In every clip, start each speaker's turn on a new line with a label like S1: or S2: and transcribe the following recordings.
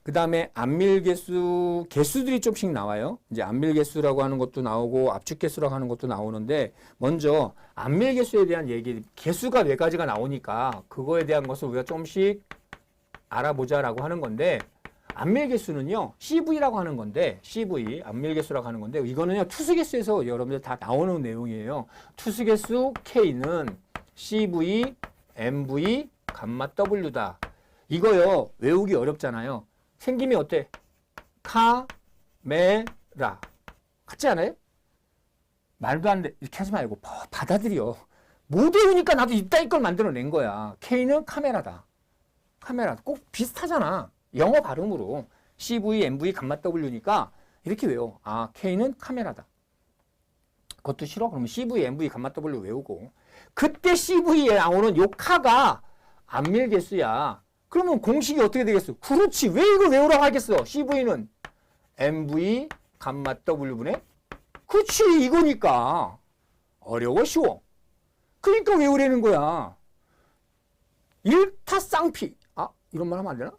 S1: 그 다음에 안밀개수, 개수들이 좀씩 나와요. 이제 안밀개수라고 하는 것도 나오고 압축개수라고 하는 것도 나오는데 먼저 안밀개수에 대한 얘기, 개수가 네 가지가 나오니까 그거에 대한 것을 우리가 좀씩 알아보자라고 하는 건데 안밀개수는요, CV라고 하는 건데, CV, 안밀개수라고 하는 건데, 이거는요, 투수개수에서 여러분들 다 나오는 내용이에요. 투수개수 K는 CV, MV, 감마 W다. 이거요, 외우기 어렵잖아요. 생김이 어때? 카메라. 같지 않아요? 말도 안 돼. 이렇게 하지 말고, 받아들여. 못 외우니까 나도 이따위 걸 만들어낸 거야. K는 카메라다. 카메라. 꼭 비슷하잖아. 영어 발음으로 CV, MV, 감마 W니까 이렇게 외워. 아, K는 카메라다. 그것도 싫어? 그러면 CV, MV, 감마 W 외우고 그때 CV에 나오는 요 카가 안밀개수야. 그러면 공식이 어떻게 되겠어? 그렇지. 왜 이걸 외우라고 하겠어? CV는 MV, 감마 W분의 그렇지. 이거니까. 어려워? 쉬워? 그러니까 외우라는 거야. 일타쌍피. 아, 이런 말 하면 안 되나?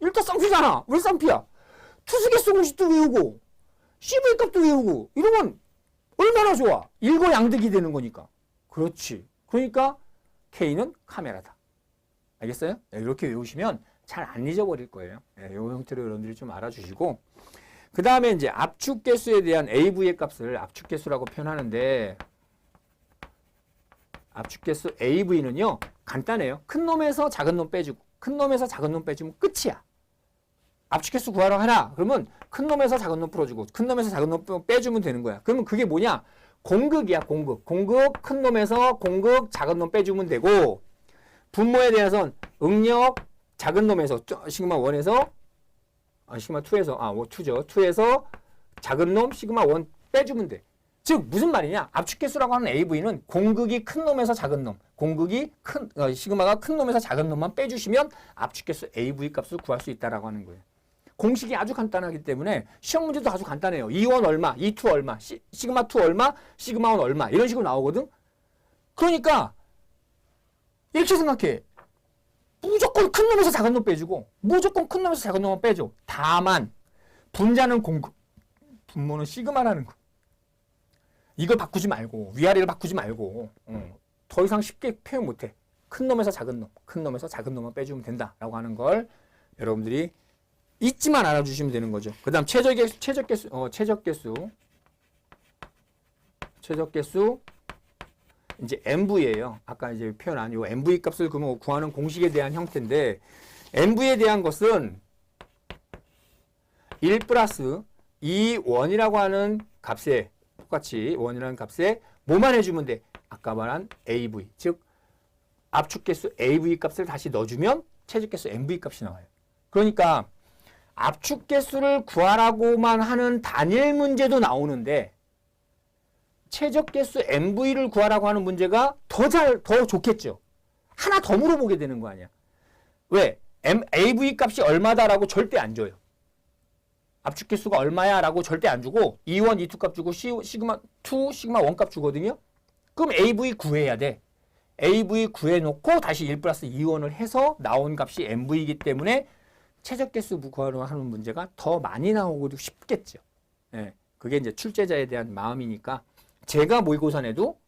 S1: 일타쌍피잖아. 왜 쌍피야? 투수개수 공식도 외우고 CV 값도 외우고 이러면 얼마나 좋아. 일거양득이 되는 거니까. 그렇지. 그러니까 K는 카메라다. 알겠어요? 네, 이렇게 외우시면 잘 안 잊어버릴 거예요. 네, 이 형태로 여러분들이 좀 알아주시고 그 다음에 이제 압축개수에 대한 AV의 값을 압축개수라고 표현하는데 압축개수 AV는요 간단해요. 큰 놈에서 작은 놈 빼주고 큰 놈에서 작은 놈 빼주면 끝이야. 압축개수 구하라고 하나? 그러면 큰 놈에서 작은 놈 풀어주고 큰 놈에서 작은 놈 빼주면 되는 거야. 그러면 그게 뭐냐? 공극이야. 공극. 공극 큰 놈에서 공극 작은 놈 빼주면 되고 분모에 대해서는 응력 작은 놈에서 시그마 1에서 시그마 2에서 2죠. 2에서 작은 놈 시그마 1 빼주면 돼. 즉 무슨 말이냐? 압축개수라고 하는 AV는 공극이 큰 놈에서 작은 놈, 공극이 시그마가 큰 놈에서 작은 놈만 빼주시면 압축개수 AV 값을 구할 수 있다라고 하는 거예요. 공식이 아주 간단하기 때문에 시험 문제도 아주 간단해요. E1 얼마, E2 얼마, 시그마 2 얼마, 시그마 1 얼마 이런 식으로 나오거든. 그러니까 이렇게 생각해. 무조건 큰 놈에서 작은 놈 빼주고 무조건 큰 놈에서 작은 놈만 빼줘. 다만 분자는 공극, 분모는 시그마라는 거. 이걸 바꾸지 말고 위아래를 바꾸지 말고 더 이상 쉽게 표현 못해. 큰 놈에서 작은 놈, 큰 놈에서 작은 놈만 빼주면 된다라고 하는 걸 여러분들이 잊지만 알아주시면 되는 거죠. 그 다음 최적개수 이제 MV예요. 아까 이제 표현한 이 MV 값을 구하는 공식에 대한 형태인데 MV에 대한 것은 1 플러스 2원이라고 하는 값에 똑같이 1이라는 값에 뭐만 해주면 돼? 아까 말한 AV, 즉 압축개수 AV 값을 다시 넣어주면 최적개수 MV 값이 나와요. 그러니까 압축개수를 구하라고만 하는 단일 문제도 나오는데 최적개수 MV를 구하라고 하는 문제가 더 좋겠죠. 하나 더 물어보게 되는 거 아니야. 왜? AV 값이 얼마다라고 절대 안 줘요. 압축개수가 얼마야 라고 절대 안 주고 E1, E2 값 주고 시그마 2, 시그마 1 값 주거든요. 그럼 AV 구해야 돼. AV 구해놓고 다시 1 플러스 2원을 해서 나온 값이 MV이기 때문에 최적개수 구하려고 하는 문제가 더 많이 나오고도 쉽겠죠. 네, 그게 이제 출제자에 대한 마음이니까 제가 모의고사 내도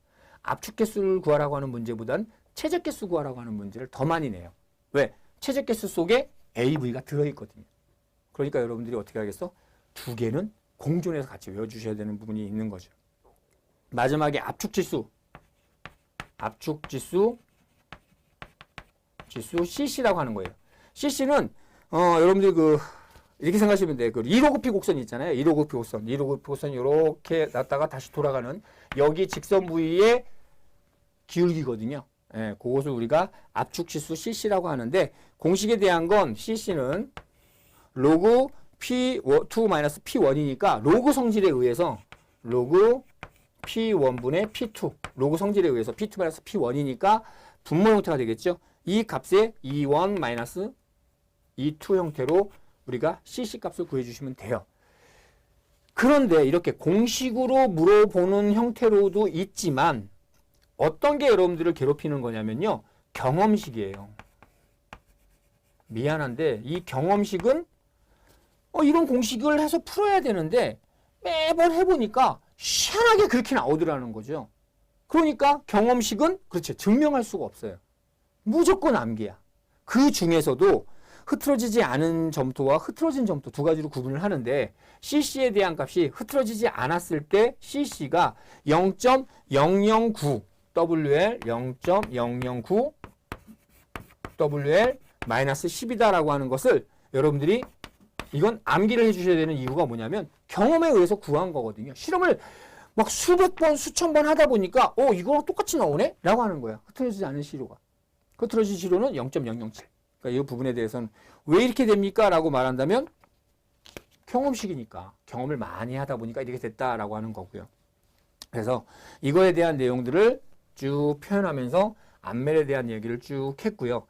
S1: 압축개수를 구하라고 하는 문제보단 최적개수 구하라고 하는 문제를 더 많이 내요. 왜? 최적개수 속에 AV가 들어있거든요. 그러니까 여러분들이 어떻게 하겠어? 두 개는 공존해서 같이 외워주셔야 되는 부분이 있는 거죠. 마지막에 압축지수 CC라고 하는 거예요. CC는 여러분들 이렇게 생각하시면 돼요. 1호 곱이 곡선 있잖아요. 1호 곱이 곡선. 1호 곱이 곡선이 이렇게 났다가 다시 돌아가는 여기 직선 부위의 기울기거든요. 예, 그것을 우리가 압축지수 CC라고 하는데 공식에 대한 건 CC는 로그 P2 마이너스 P1이니까 로그 성질에 의해서 로그 P1분의 P2 로그 성질에 의해서 P2 마이너스 P1이니까 분모 형태가 되겠죠. 이 값에 E1 마이너스 E2 형태로 우리가 CC 값을 구해주시면 돼요. 그런데 이렇게 공식으로 물어보는 형태로도 있지만 어떤 게 여러분들을 괴롭히는 거냐면요. 경험식이에요. 미안한데 이 경험식은 이런 공식을 해서 풀어야 되는데 매번 해보니까 희한하게 그렇게 나오더라는 거죠. 그러니까 경험식은 그렇죠. 증명할 수가 없어요. 무조건 암기야. 그 중에서도 흐트러지지 않은 점토와 흐트러진 점토 두 가지로 구분을 하는데 cc에 대한 값이 흐트러지지 않았을 때 cc가 0.009 WL 0.009 WL 마이너스 10이다라고 하는 것을 여러분들이 이건 암기를 해주셔야 되는 이유가 뭐냐면 경험에 의해서 구한 거거든요. 실험을 막 수백 번, 수천 번 하다 보니까 이거랑 똑같이 나오네? 라고 하는 거야. 흐트러지지 않은 시료가. 흐트러진 시료는 0.007. 그러니까 이 부분에 대해서는 왜 이렇게 됩니까? 라고 말한다면 경험식이니까 경험을 많이 하다 보니까 이렇게 됐다라고 하는 거고요. 그래서 이거에 대한 내용들을 쭉 표현하면서 암멜에 대한 얘기를 쭉 했고요.